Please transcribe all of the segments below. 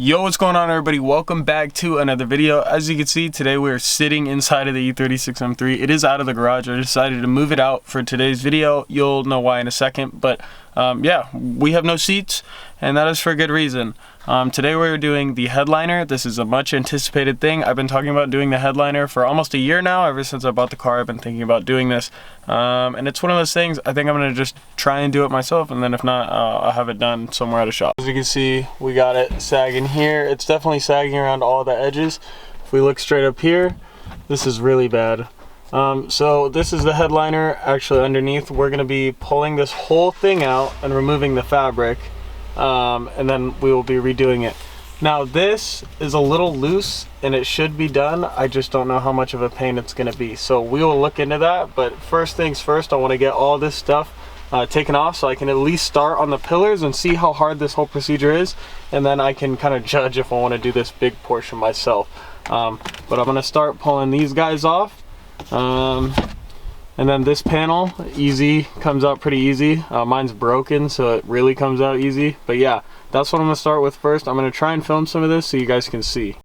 Yo, what's going on, everybody? Welcome back to another video. As you can see, today we're sitting inside of the E36 M3. It is out of the garage. I decided to move it out for today's video. You'll know why in a second, but yeah, we have no seats, and that is for a good reason. Today we're doing the headliner. This is a much anticipated thing. I've been talking about doing the headliner for almost a year now. Ever since I bought the car, I've been thinking about doing this. And it's one of those things, I think I'm gonna just try and do it myself, and then if not, I'll have it done somewhere at a shop. As you can see, we got it sagging here. It's definitely sagging around all the edges. If we look straight up here, this is really bad. So this is the headliner. Actually, underneath, we're gonna be pulling this whole thing out and removing the fabric. And then we will be redoing it. Now this is a little loose and it should be done. I just don't know how much of a pain it's going to be. So we will look into that. But first things first, I want to get all this stuff taken off so I can at least start on the pillars and see how hard this whole procedure is. And then I can kind of judge if I want to do this big portion myself. But I'm going to start pulling these guys off. And then this panel, easy, comes out pretty easy. Mine's broken, so it really comes out easy. But yeah, that's what I'm gonna start with first. I'm gonna try and film some of this so you guys can see.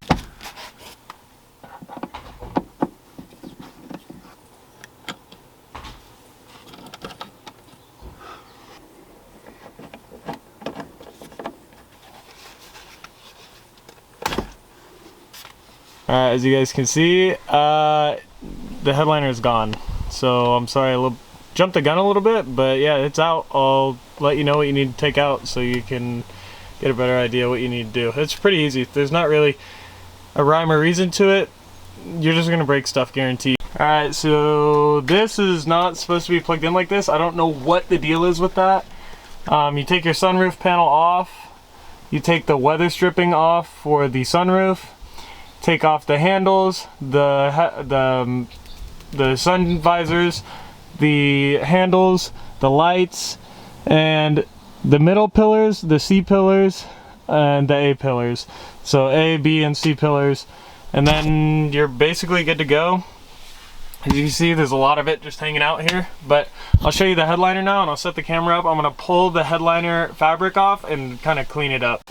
Alright, as you guys can see, the headliner is gone. So I'm sorry I jumped the gun a little bit, but yeah, it's out. I'll let you know what you need to take out so you can get a better idea what you need to do. It's pretty easy. There's not really a rhyme or reason to it. You're just gonna break stuff, guaranteed. Alright, so this is not supposed to be plugged in like this. I don't know what the deal is with that. You take your sunroof panel off. You take the weather stripping off for the sunroof. Take off the handles, the sun visors, the handles, the lights, and the middle pillars, the C pillars, and the A pillars. So A, B, and C pillars. And then you're basically good to go. As you can see, there's a lot of it just hanging out here. But I'll show you the headliner now, and I'll set the camera up. I'm going to pull the headliner fabric off and kind of clean it up.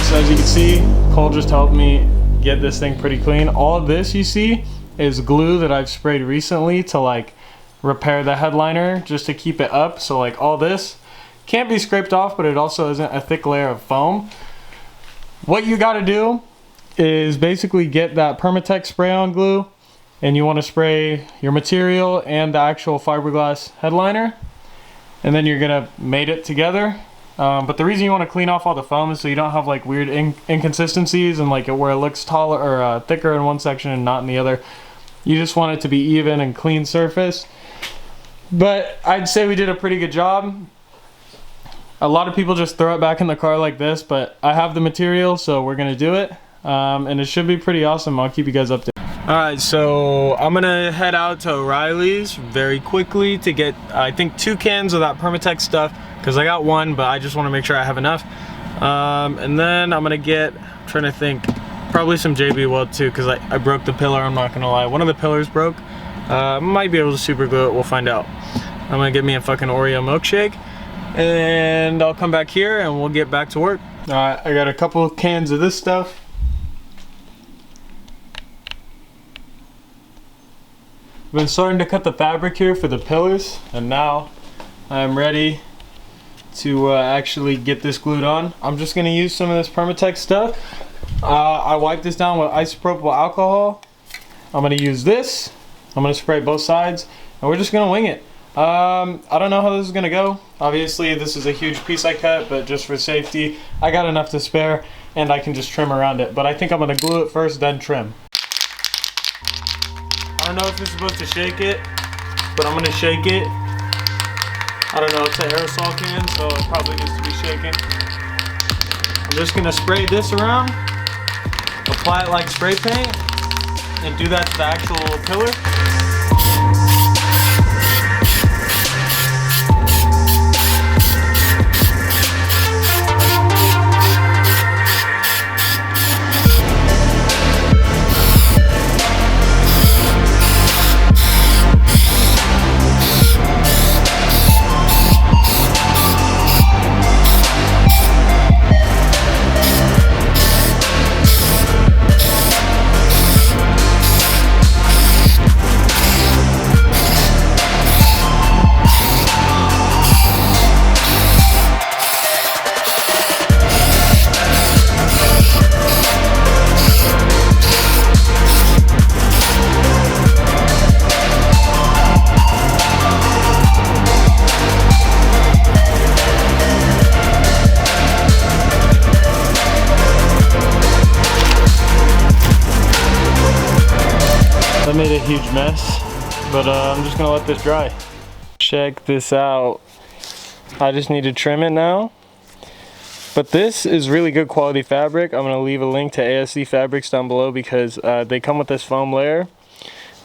As you can see, Cole just helped me get this thing pretty clean. All of this you see is glue that I've sprayed recently to like repair the headliner just to keep it up. So like all this can't be scraped off, but it also isn't a thick layer of foam. What you got to do is basically get that Permatex spray on glue, and you want to spray your material and the actual fiberglass headliner, and then you're gonna mate it together. But the reason you want to clean off all the foam is so you don't have like weird inconsistencies and like where it looks taller or thicker in one section and not in the other. You just want it to be even and clean surface. But I'd say we did a pretty good job. A lot of people just throw it back in the car like this, but I have the material, so we're gonna do it. And it should be pretty awesome. I'll keep you guys updated. Alright, so I'm gonna head out to O'Reilly's very quickly to get, I think, 2 cans of that Permatex stuff, because I got 1, but I just want to make sure I have enough. And then I'm gonna get, I'm trying to think, probably some JB Weld too, because I broke the pillar, I'm not gonna lie. One of the pillars broke. Might be able to super glue it, we'll find out. I'm gonna get me a fucking Oreo milkshake, and I'll come back here and we'll get back to work. Alright, I got a couple of cans of this stuff. I've been starting to cut the fabric here for the pillars, and now I'm ready to actually get this glued on. I'm just gonna use some of this Permatex stuff. I wiped this down with isopropyl alcohol. I'm gonna use this. I'm gonna spray both sides, and we're just gonna wing it. I don't know how this is gonna go. Obviously, this is a huge piece I cut, but just for safety, I got enough to spare, and I can just trim around it. But I think I'm gonna glue it first, then trim. I don't know if you're supposed to shake it, but I'm gonna shake it. I don't know, it's an aerosol can, so it probably needs to be shaken. I'm just gonna spray this around, apply it like spray paint, and do that to the actual pillar. That made a huge mess, but I'm just gonna let this dry. Check this out. I just need to trim it now. But this is really good quality fabric. I'm gonna leave a link to ASC fabrics down below because they come with this foam layer.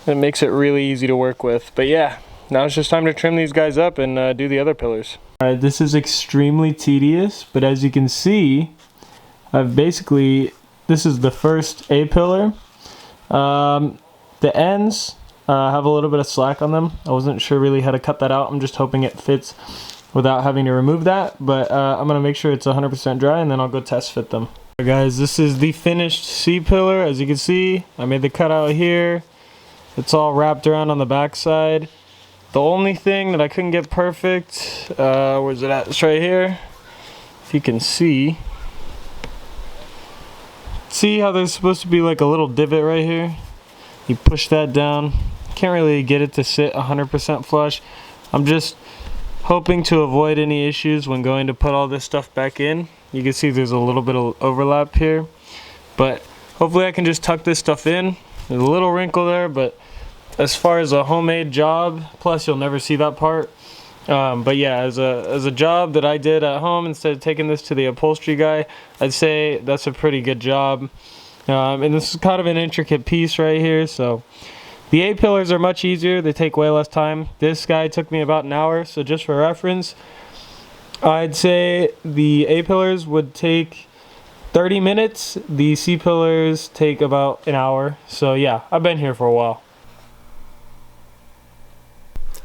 It makes it really easy to work with. But yeah, now it's just time to trim these guys up and do the other pillars. Alright, this is extremely tedious, but as you can see, this is the first A pillar. The ends have a little bit of slack on them. I wasn't sure really how to cut that out. I'm just hoping it fits without having to remove that. But I'm going to make sure it's 100% dry, and then I'll go test fit them. Right, guys, this is the finished C pillar. As you can see, I made the cutout here. It's all wrapped around on the back side. The only thing that I couldn't get perfect, where's it at? It's right here. If you can see. See how there's supposed to be like a little divot right here? You push that down. Can't really get it to sit 100% flush. I'm just hoping to avoid any issues when going to put all this stuff back in. You can see there's a little bit of overlap here, but hopefully I can just tuck this stuff in. There's a little wrinkle there, but as far as a homemade job, plus you'll never see that part. But yeah, as a job that I did at home instead of taking this to the upholstery guy, I'd say that's a pretty good job. And this is kind of an intricate piece right here, so the A pillars are much easier. They take way less time. This guy took me about an hour, so just for reference, I'd say the A pillars would take 30 minutes. The C pillars take about an hour. So yeah, I've been here for a while.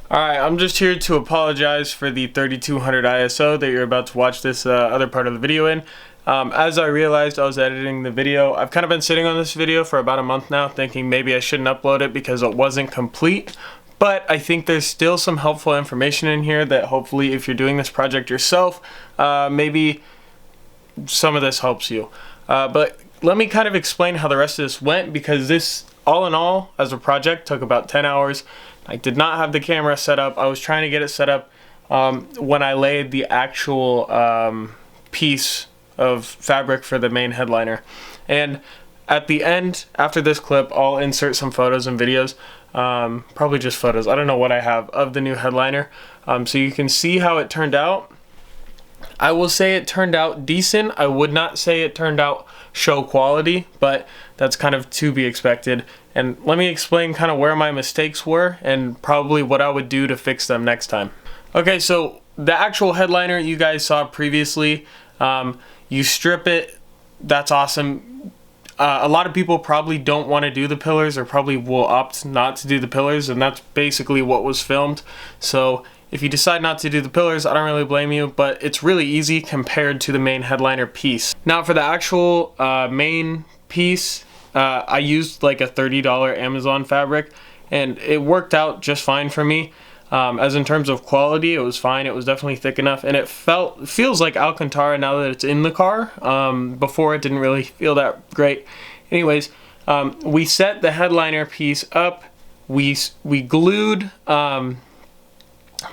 Alright, I'm just here to apologize for the 3200 ISO that you're about to watch this other part of the video in. As I realized I was editing the video, I've kind of been sitting on this video for about a month now, thinking maybe I shouldn't upload it because it wasn't complete. But I think there's still some helpful information in here that hopefully if you're doing this project yourself, maybe some of this helps you. But let me kind of explain how the rest of this went, because this, all in all, as a project, took about 10 hours. I did not have the camera set up. I was trying to get it set up when I laid the actual piece of fabric for the main headliner. And at the end, after this clip, I'll insert some photos and videos, probably just photos, I don't know what I have, of the new headliner, so you can see how it turned out. I will say it turned out decent. I would not say it turned out show quality, but that's kind of to be expected. And let me explain kind of where my mistakes were and probably what I would do to fix them next time. Okay, so the actual headliner you guys saw previously, you strip it, that's awesome. A lot of people probably don't want to do the pillars or probably will opt not to do the pillars, and that's basically what was filmed. So if you decide not to do the pillars, I don't really blame you, but it's really easy compared to the main headliner piece. Now for the actual main piece, I used like a $30 Amazon fabric, and it worked out just fine for me. As in terms of quality, it was fine. It was definitely thick enough, and it feels like 𝙤𝙠𝙚 now that it's in the car. Before it didn't really feel that great. Anyways, we set the headliner piece up. We glued.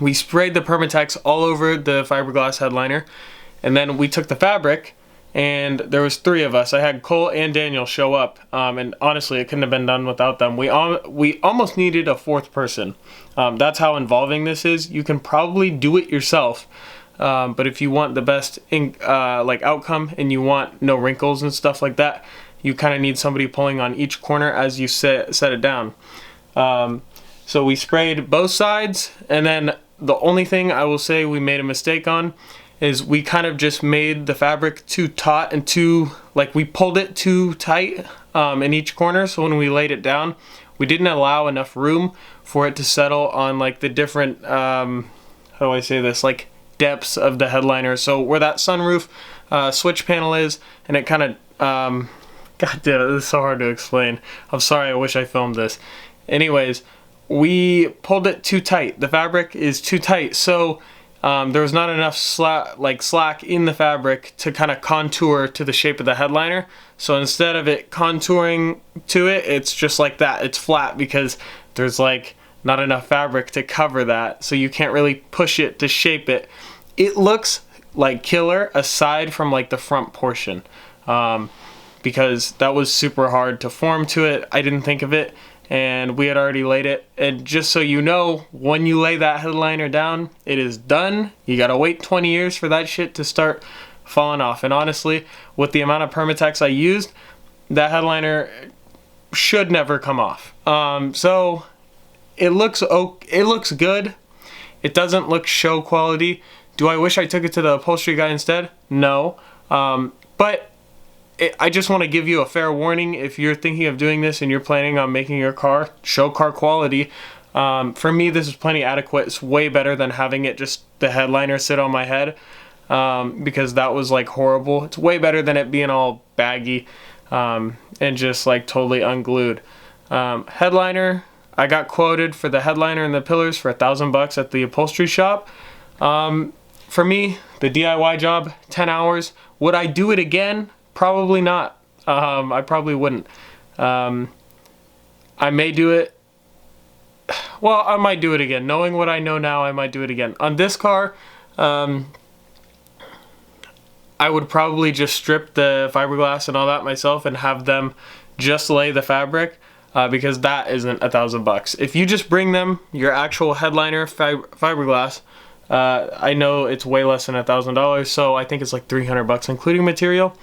We sprayed the Permatex all over the fiberglass headliner, and then we took the fabric, and there was 3 of us. I had Cole and Daniel show up, and honestly, it couldn't have been done without them. We almost needed a 4th person. That's how involving this is. You can probably do it yourself, but if you want the best like outcome and you want no wrinkles and stuff like that, you kind of need somebody pulling on each corner as you set it down. So we sprayed both sides, and then the only thing I will say we made a mistake on is we kind of just made the fabric too taut and we pulled it too tight in each corner. So when we laid it down, we didn't allow enough room for it to settle on like the different, how do I say this, like depths of the headliner. So where that sunroof switch panel is, and it kind of, God damn it, this is so hard to explain. I'm sorry, I wish I filmed this. Anyways, we pulled it too tight. The fabric is too tight, so there was not enough slack in the fabric to kind of contour to the shape of the headliner. So instead of it contouring to it, it's just like that. It's flat because there's like not enough fabric to cover that, so you can't really push it to shape it. It looks like killer aside from like the front portion, because that was super hard to form to it. I didn't think of it, and we had already laid it. And just so you know, when you lay that headliner down, it is done. You gotta wait 20 years for that shit to start falling off. And honestly, with the amount of Permatex I used, that headliner should never come off. So it looks good. It doesn't look show quality. Do I wish I took it to the upholstery guy instead? No. But I just want to give you a fair warning. If you're thinking of doing this and you're planning on making your car show car quality, for me this is plenty adequate. It's way better than having it just the headliner sit on my head, because that was like horrible. It's way better than it being all baggy and just like totally unglued. Headliner, I got quoted for the headliner and the pillars for $1,000 at the upholstery shop. For me, the DIY job, 10 hours. Would I do it again? Probably not. I probably wouldn't. I may do it. Well, I might do it again. Knowing what I know now, I might do it again. On this car, I would probably just strip the fiberglass and all that myself and have them just lay the fabric, because that isn't $1,000. If you just bring them your actual headliner fiberglass, I know it's way less than $1,000, so I think it's like $300 including material.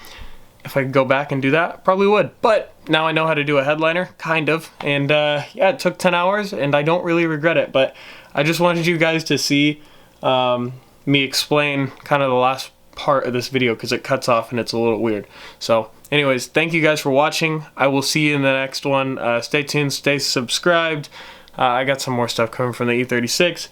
If I could go back and do that, probably would. But now I know how to do a headliner, kind of. And yeah, it took 10 hours, and I don't really regret it. But I just wanted you guys to see me explain kind of the last part of this video, because it cuts off and it's a little weird. So anyways, thank you guys for watching. I will see you in the next one. Stay tuned, stay subscribed. I got some more stuff coming from the E36.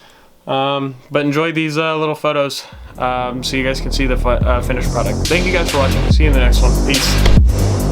But enjoy these little photos so you guys can see the finished product. Thank you guys for watching. See you in the next one. Peace.